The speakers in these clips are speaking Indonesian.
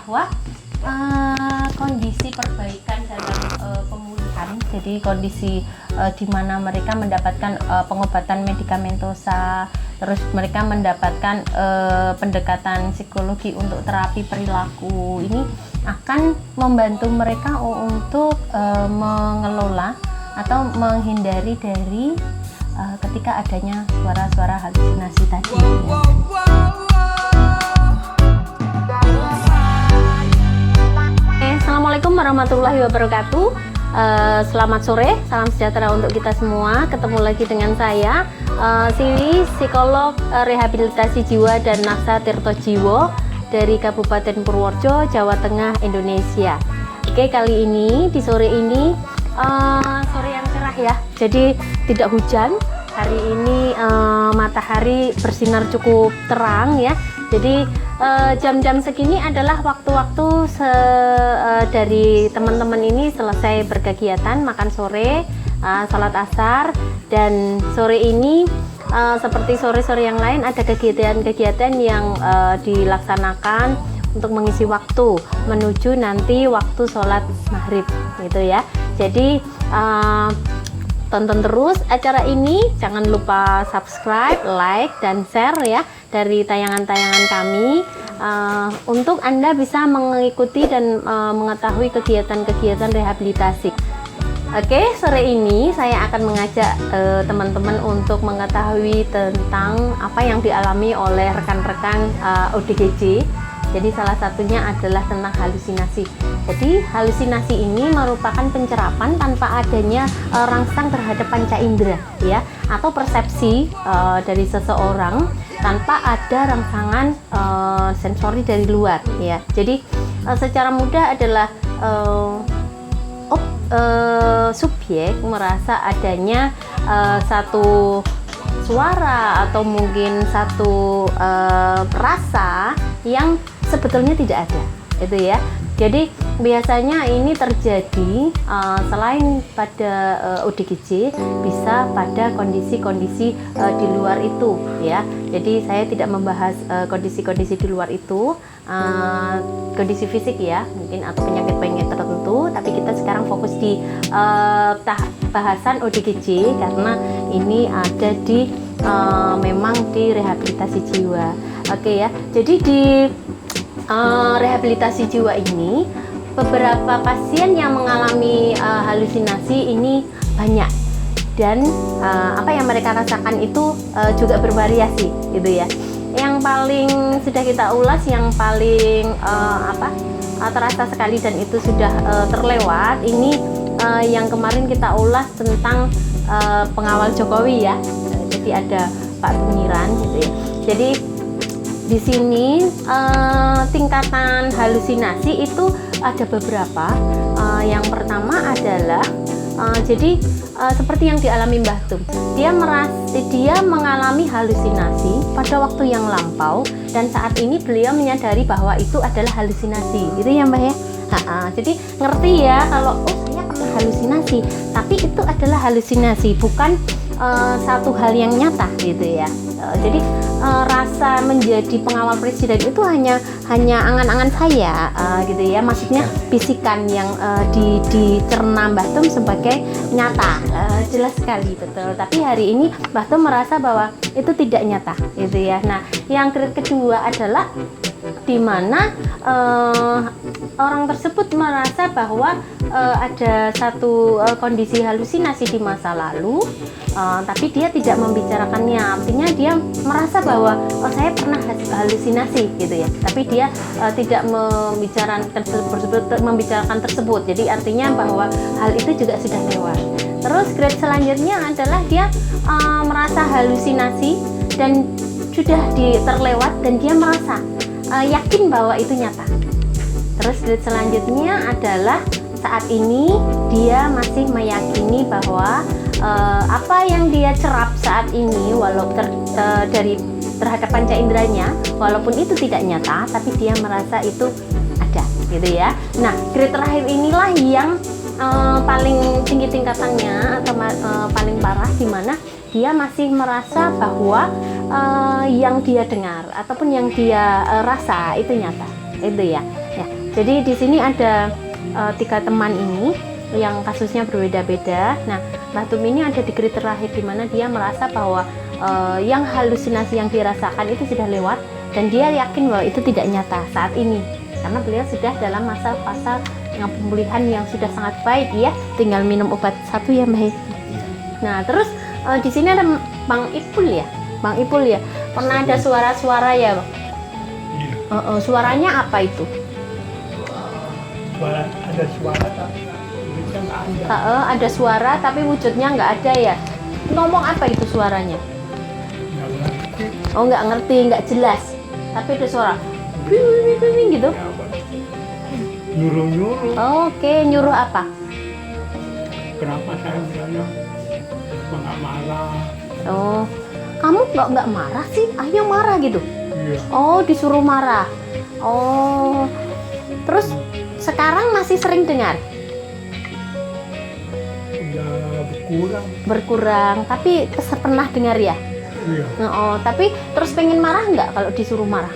bahwa kondisi perbaikan dalam pemulihan, jadi kondisi di mana mereka mendapatkan pengobatan medikamentosa, terus mereka mendapatkan pendekatan psikologi untuk terapi perilaku, ini akan membantu mereka untuk mengelola atau menghindari dari ketika adanya suara-suara halusinasi tadi. Assalamualaikum warahmatullahi wabarakatuh. Selamat sore, salam sejahtera untuk kita semua. Ketemu lagi dengan saya, Siwi, psikolog rehabilitasi jiwa dan Naksa Tirto Jiwo dari Kabupaten Purworejo, Jawa Tengah, Indonesia. Oke, kali ini di sore ini sore yang cerah ya, jadi tidak hujan. Hari ini matahari bersinar cukup terang ya. Jadi jam-jam segini adalah waktu-waktu dari teman-teman ini selesai berkegiatan, makan sore, sholat asar, dan sore ini seperti sore-sore yang lain ada kegiatan-kegiatan yang dilaksanakan untuk mengisi waktu menuju nanti waktu sholat maghrib gitu ya. Jadi tonton terus acara ini, jangan lupa subscribe, like, dan share ya dari tayangan-tayangan kami untuk Anda bisa mengikuti dan mengetahui kegiatan-kegiatan rehabilitasi. Oke, sore ini saya akan mengajak teman-teman untuk mengetahui tentang apa yang dialami oleh rekan-rekan ODGJ. Jadi salah satunya adalah tentang halusinasi. Jadi halusinasi ini merupakan pencerapan tanpa adanya rangsang terhadap panca indera ya, atau persepsi dari seseorang tanpa ada rangsangan sensori dari luar ya. Jadi secara mudah adalah subjek merasa adanya satu suara atau mungkin satu rasa yang sebetulnya tidak ada, itu ya. Jadi biasanya ini terjadi selain pada ODGJ, bisa pada kondisi-kondisi di luar itu ya. Jadi saya tidak membahas kondisi-kondisi di luar itu, kondisi fisik ya mungkin, atau penyakit-penyakit tertentu, tapi kita sekarang fokus di bahasan ODGJ karena ini ada di memang di rehabilitasi jiwa. Oke ya. Jadi di rehabilitasi jiwa ini beberapa pasien yang mengalami halusinasi ini banyak, dan apa yang mereka rasakan itu juga bervariasi gitu ya. Yang paling sudah kita ulas, yang paling terasa sekali dan itu sudah terlewat ini, yang kemarin kita ulas tentang pengawal Jokowi ya. Jadi ada Pak Tumiran gitu ya. Jadi di sini tingkatan halusinasi itu ada beberapa. Yang pertama adalah jadi seperti yang dialami Mbah Tum, dia mengalami halusinasi pada waktu yang lampau, dan saat ini beliau menyadari bahwa itu adalah halusinasi, gitu ya Mbah ya. Jadi ngerti ya kalau saya pernah halusinasi, tapi itu adalah halusinasi, bukan satu hal yang nyata gitu ya. Jadi rasa menjadi pengawal presiden itu hanya angan-angan saya gitu ya, maksudnya bisikan yang dicerna Mbah Tum sebagai nyata, jelas sekali betul. Tapi hari ini Mbah Tum merasa bahwa itu tidak nyata gitu ya. Nah, yang kedua adalah di mana orang tersebut merasa bahwa ada satu kondisi halusinasi di masa lalu, tapi dia tidak membicarakannya. Artinya dia merasa bahwa saya pernah halusinasi gitu ya, tapi dia tidak membicarakan tersebut. Jadi artinya bahwa hal itu juga sudah lewat. Terus grade selanjutnya adalah dia merasa halusinasi dan sudah terlewat, dan dia merasa yakin bahwa itu nyata. Terus grade selanjutnya adalah saat ini dia masih meyakini bahwa apa yang dia cerap saat ini, walaupun terhadap panca inderanya, walaupun itu tidak nyata, tapi dia merasa itu ada gitu ya. Nah, grade terakhir inilah yang paling tinggi tingkatannya atau paling parah, di mana dia masih merasa bahwa yang dia dengar ataupun yang dia rasa itu nyata, itu ya. Jadi di sini ada 3 teman ini yang kasusnya berbeda-beda. Nah, Mbah Tum ini ada di kritis terakhir di mana dia merasa bahwa yang halusinasi yang dirasakan itu sudah lewat dan dia yakin bahwa itu tidak nyata saat ini karena beliau sudah dalam masa fase pemulihan yang sudah sangat baik ya, tinggal minum obat 1 ya Mbak. Nah, terus di sini ada Bang Ipul ya. Bang Ipul ya. Pernah ada suara-suara ya, Bang? Iya. Suaranya apa itu? Ada suara tapi wujudnya nggak ada. Ada suara tapi wujudnya nggak ada ya. Ngomong apa itu suaranya? Nggak ngerti. Oh, nggak ngerti, nggak jelas. Tapi ada suara bing gitu. Nyuruh-nyuruh. Oke, nyuruh apa? Kenapa saya bilangnya nggak marah? Oh, kamu nggak marah sih? Ayo marah gitu. Iya. Oh, disuruh marah. Oh, terus sekarang masih sering dengar? Udah berkurang. Berkurang, tapi pernah dengar ya? Iya. Oh, tapi terus pengen marah nggak kalau disuruh marah?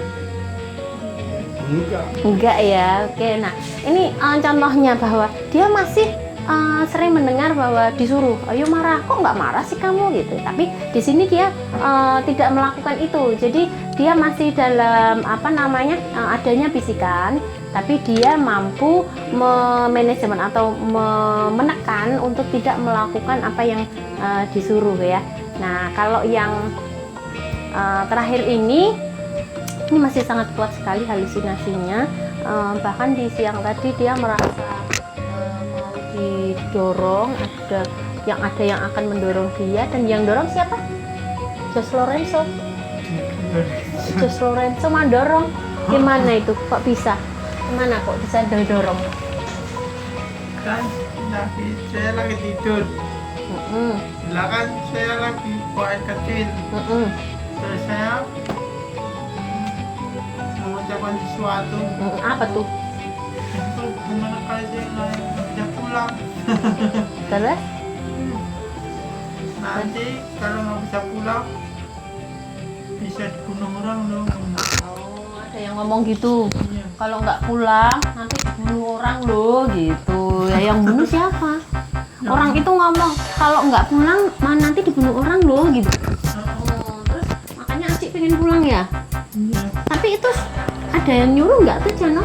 Enggak ya. Oke, nah ini contohnya bahwa dia masih sering mendengar bahwa disuruh, ayo marah, kok nggak marah sih kamu gitu. Tapi di sini dia tidak melakukan itu. Jadi dia masih dalam adanya bisikan, tapi dia mampu memanajemen atau menekan untuk tidak melakukan apa yang disuruh ya. Nah, kalau yang terakhir ini masih sangat kuat sekali halusinasinya. Bahkan di siang tadi dia merasa mau didorong, ada yang akan mendorong dia, dan yang dorong siapa? Jos Lorenzo mendorong. Gimana itu? Kok bisa? Gimana kok bisa didorong? Kan saya lagi tidur. Kan saya lagi buat kecil. Terus saya mengucapkan sesuatu. Apa tuh? Itu gimana kalau saya nggak bisa pulang? Terus? Nanti kalau nggak bisa pulang bisa dibunuh orang dong. Oh, ada yang ngomong gitu. Iya. Kalau nggak pulang nanti dibunuh orang loh gitu. Ya yang bunuh siapa? Orang itu ngomong kalau nggak pulang nanti dibunuh orang loh gitu. Oh, terus makanya Acik pengen pulang ya. Iya. Tapi itu ada yang nyuruh nggak tuh Jano?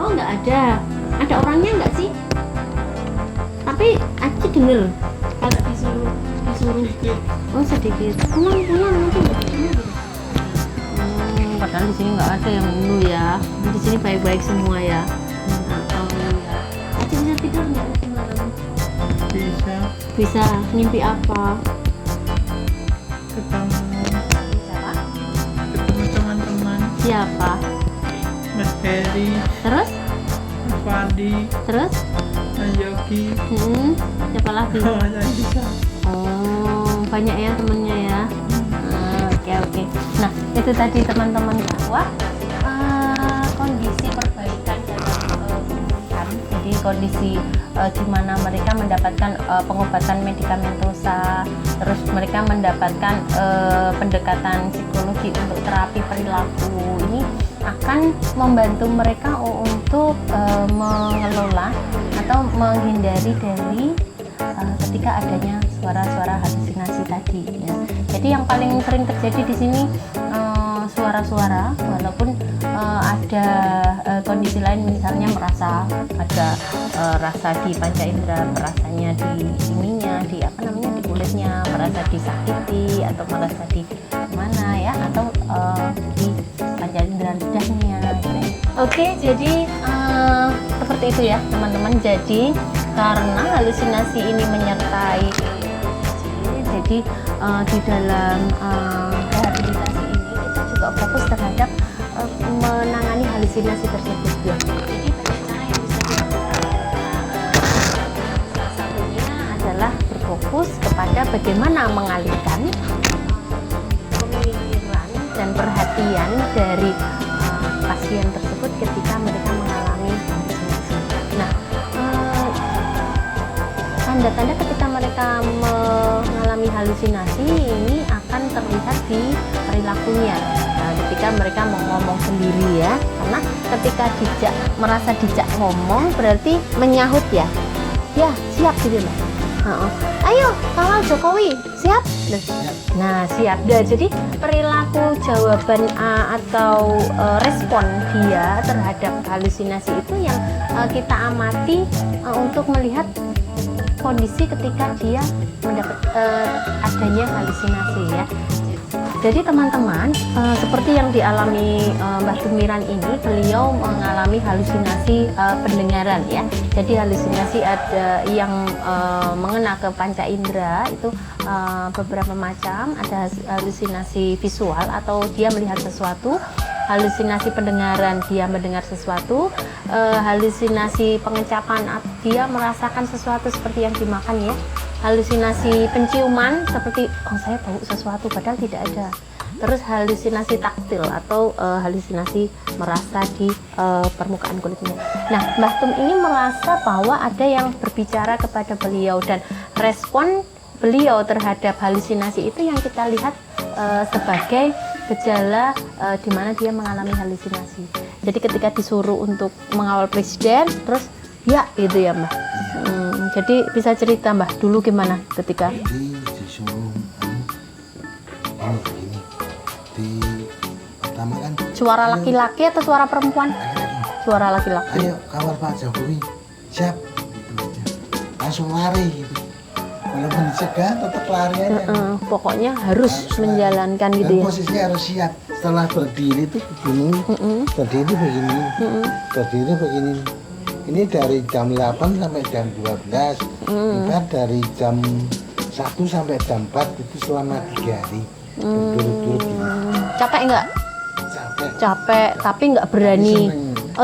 Oh, nggak ada. Ada orangnya nggak sih? Tapi Acik denger kalau disuruh. Sedikit. Oh, sedikit. Pulang nanti nggak dibunuh gitu. Padahal di sini nggak ada yang bunuh ya. Di sini baik-baik semua ya. Acik bisa tidur nggak malam? Bisa Bisa. Mimpi apa? ketemu Siapa? ketemu teman-teman. Siapa? Mas Heri, Terus? Mas Fandi, Terus? Mas Yogi. Siapa lagi? Mas Aisyah. Oh, banyak ya temennya ya. Oke. Nah, itu tadi teman-teman bahwa kondisi perbaikan dalam pemulihan. Jadi kondisi di mana mereka mendapatkan pengobatan medikamentosa, terus mereka mendapatkan pendekatan psikologi untuk terapi perilaku. Ini akan membantu mereka untuk mengelola atau menghindari dari ketika adanya suara-suara halusinasi tadi ya. Jadi yang paling sering terjadi di sini suara-suara, walaupun ada kondisi lain, misalnya merasa ada rasa di panca indera, merasanya di ininya, di di kulitnya, merasa disakiti atau merasa di mana ya, atau di panca indera lidahnya. Oke, jadi seperti itu ya teman-teman. Jadi karena halusinasi ini menyertai, jadi di dalam rehabilitasi ini kita juga fokus terhadap menangani halusinasi tersebut ya. Jadi banyak cara yang bisa dilakukan. Salah satunya adalah berfokus kepada bagaimana mengalihkan pemikiran dan perhatian dari pasien tersebut ketika mereka mengalami halusinasi. Nah, tanda-tanda ketika mereka mengalami halusinasi ini akan terlihat di perilakunya. Nah, di ketika mereka mau ngomong sendiri ya, karena ketika merasa dijak ngomong berarti menyahut ya siap gitu Mbak. Ayo kawal Jokowi siap. Nah siap. Jadi perilaku jawaban atau respon dia terhadap halusinasi itu yang kita amati untuk melihat kondisi ketika dia mendapat adanya halusinasi ya. Jadi teman-teman, seperti yang dialami Mbah Tumiran ini, beliau mengalami halusinasi pendengaran ya. Jadi halusinasi ada yang mengena ke panca indera itu beberapa macam. Ada halusinasi visual atau dia melihat sesuatu, halusinasi pendengaran dia mendengar sesuatu, halusinasi pengecapan dia merasakan sesuatu seperti yang dimakan ya. Halusinasi penciuman seperti saya bau sesuatu padahal tidak ada. Terus halusinasi taktil atau halusinasi merasa di permukaan kulitnya. Nah, Mbah Tum ini merasa bahwa ada yang berbicara kepada beliau dan respon beliau terhadap halusinasi itu yang kita lihat sebagai gejala di mana dia mengalami halusinasi. Jadi ketika disuruh untuk mengawal presiden, terus ya itu ya Mbah. Jadi bisa cerita Mbah dulu gimana ketika disuruh begini di pertama kan suara laki-laki atau suara perempuan? Suara laki-laki. Ayo kawal Pak Jokowi siap gitu aja, langsung lari gitu, walaupun dicegah tetap lari aja. Pokoknya harus menjalankan gitu ya. Posisinya harus siap. Setelah berdiri itu begini, berdiri begini, berdiri begini. Ini dari jam 8 sampai jam 12, kita dari jam 1 sampai jam 4 itu selama 3 hari berturut-turut. Capek nggak? Capek, tapi nggak berani.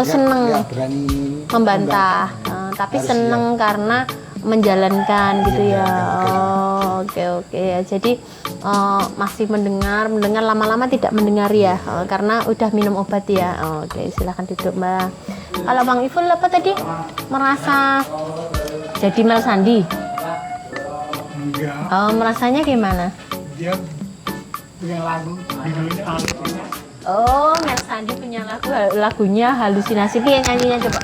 Seneng Nggak berani membantah, tapi Harus seneng siap. karena menjalankan gitu ya. Oke ya. Jadi masih mendengar lama-lama tidak mendengar ya, karena udah minum obat ya. Oke, silahkan duduk Mbak. Kalau Bang Iful apa tadi? Merasa jadi Mel Sandi? Enggak, Merasanya gimana? dia punya lagu judulnya Halusinasi. Oh, Mel Sandi punya lagunya halusinasi. Dia nyanyinya coba.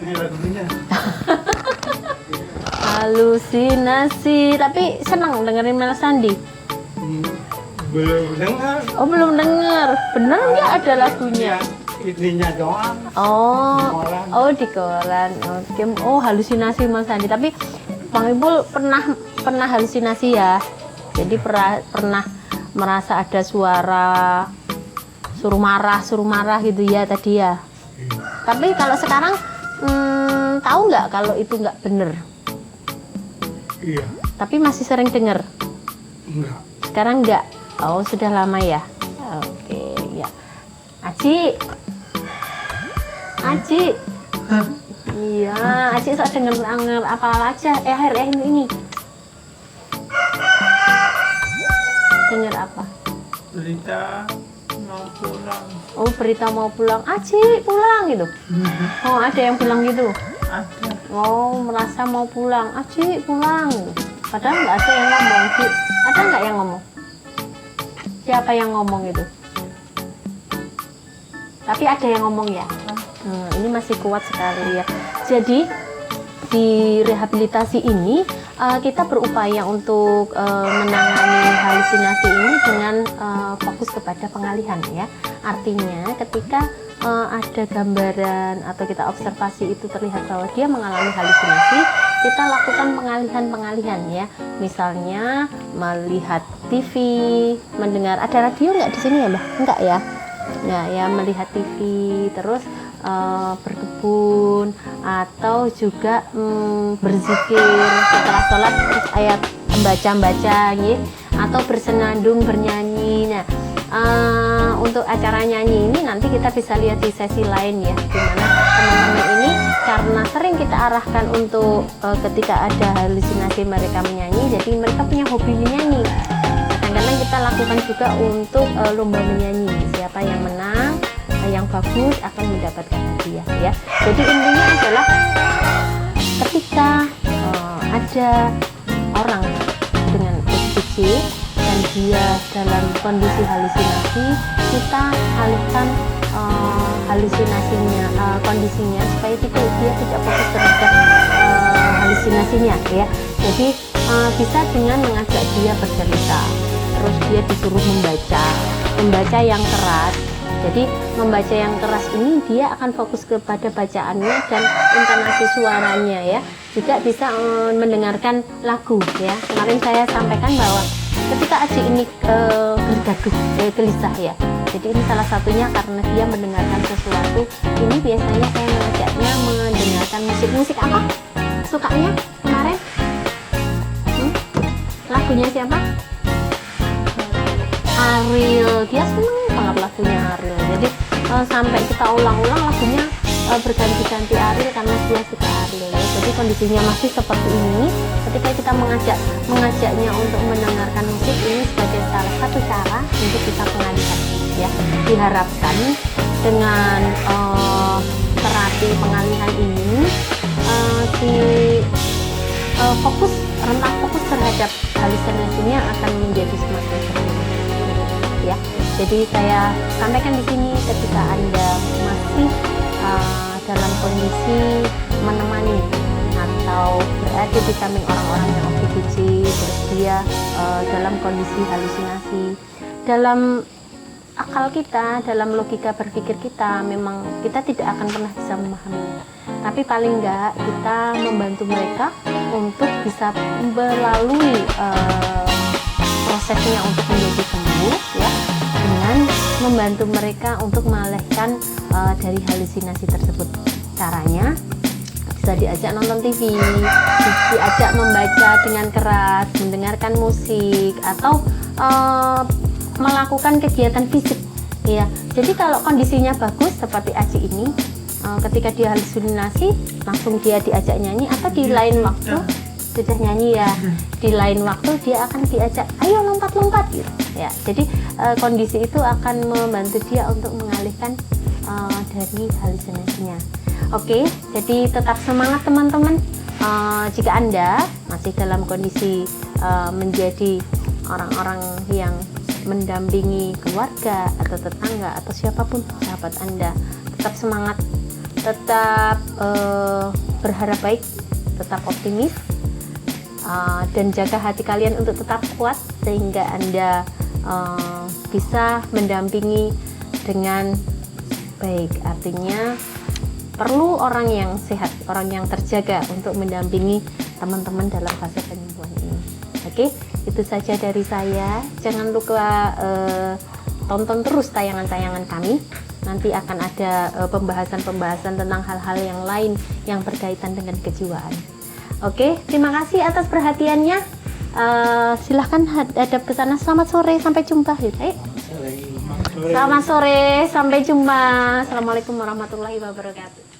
Lagunya Halusinasi. Tapi senang dengerin Mel Sandi. belum dengar. Oh, belum denger. Bener nggak ada lagunya? Ininya doang. Oh di koran. Oke. Oh halusinasi Mas Sandi. Tapi Bang Ibul pernah halusinasi ya. Jadi pernah merasa ada suara suruh marah gitu ya tadi ya. Tapi kalau sekarang tahu nggak kalau itu nggak bener? Iya, Tapi masih sering denger. enggak. Sekarang nggak. Oh sudah lama ya. Oke ya. Aci. Iya, Aci sok denger apa aja. Akhir ini. Dengar apa? Berita mau pulang. Oh, berita mau pulang. Aci pulang gitu. Oh, ada yang bilang gitu. Ada. Oh, merasa mau pulang. Aci pulang. Padahal nggak ada yang ngomong. Ada nggak yang ngomong? Siapa yang ngomong itu? Tapi ada yang ngomong ya. Ini masih kuat sekali ya. Jadi di rehabilitasi ini kita berupaya untuk menangani halusinasi ini dengan fokus kepada pengalihan ya. Artinya ketika ada gambaran atau kita observasi itu terlihat bahwa dia mengalami halusinasi, kita lakukan pengalihan ya. Misalnya melihat TV, mendengar, ada radio nggak di sini ya Mbak? Enggak ya? Nggak ya, melihat TV, terus berkebun atau juga berzikir setelah sholat, terus ayat baca gitu, atau bersenandung bernyanyi. Nah untuk acara nyanyi ini nanti kita bisa lihat di sesi lain ya, dimana teman-teman ini karena sering kita arahkan untuk ketika ada halusinasi mereka menyanyi, jadi mereka punya hobi menyanyi. Kadang-kadang kita lakukan juga untuk lomba menyanyi, siapa yang menang yang bagus akan mendapatkan hadiah ya. Jadi intinya adalah ketika ada orang dengan ODGJ dan dia dalam kondisi halusinasi, kita alihkan kondisinya supaya dia tidak fokus terhadap halusinasinya ya. Jadi bisa dengan mengajak dia bercerita, terus dia disuruh membaca yang keras. Jadi membaca yang keras ini dia akan fokus kepada bacaannya dan intonasi suaranya ya. Juga bisa mendengarkan lagu ya. Kemarin saya sampaikan bahwa ketika Aji ini gelisah ya. Jadi ini salah satunya karena dia mendengarkan sesuatu. Ini biasanya saya mengajaknya mendengarkan musik apa? Sukanya kemarin? Lagunya siapa? Ariel. Dia senang banget lagunya Ariel. Jadi sampai kita ulang-ulang lagunya berganti-ganti Ariel karena dia suka Ariel ya. Jadi kondisinya masih seperti ini. Ketika kita mengajaknya untuk mendengarkan musik, ini sebagai salah satu cara untuk kita pengalihan ya. Diharapkan dengan terapi pengalihan ini rentang fokus terhadap halusinasinya akan menjadi semakin terlihat ya. Jadi saya sampaikan di sini ketika Anda masih dalam kondisi menemani atau berada di samping orang-orang yang ODGJ, terus dia dalam kondisi halusinasi, dalam akal kita, dalam logika berpikir kita, memang kita tidak akan pernah bisa memahami. Tapi paling enggak kita membantu mereka untuk bisa melalui prosesnya untuk menjadi sembuh ya, dengan membantu mereka untuk mengalihkan dari halusinasi tersebut. Caranya bisa diajak nonton TV, diajak membaca dengan keras, mendengarkan musik, atau melakukan kegiatan fisik ya. Jadi kalau kondisinya bagus seperti Aji ini, ketika dia halusinasi langsung dia diajak nyanyi, atau di lain waktu sudah nyanyi ya, di lain waktu dia akan diajak ayo lompat-lompat gitu ya. Jadi kondisi itu akan membantu dia untuk mengalihkan dari halusinasinya. Oke, jadi tetap semangat teman-teman. Jika Anda masih dalam kondisi menjadi orang-orang yang mendampingi keluarga atau tetangga atau siapapun sahabat Anda, tetap semangat, tetap berharap baik, tetap optimis, dan jaga hati kalian untuk tetap kuat sehingga Anda bisa mendampingi dengan baik. Artinya perlu orang yang sehat, orang yang terjaga untuk mendampingi teman-teman dalam fase penyembuhan ini. Oke, itu saja dari saya. Jangan lupa tonton terus tayangan-tayangan kami. Nanti akan ada pembahasan-pembahasan tentang hal-hal yang lain yang berkaitan dengan kejiwaan. Oke, terima kasih atas perhatiannya. Silahkan hadap ke sana. Selamat sore, sampai jumpa. Selamat sore, sampai jumpa. Assalamualaikum warahmatullahi wabarakatuh.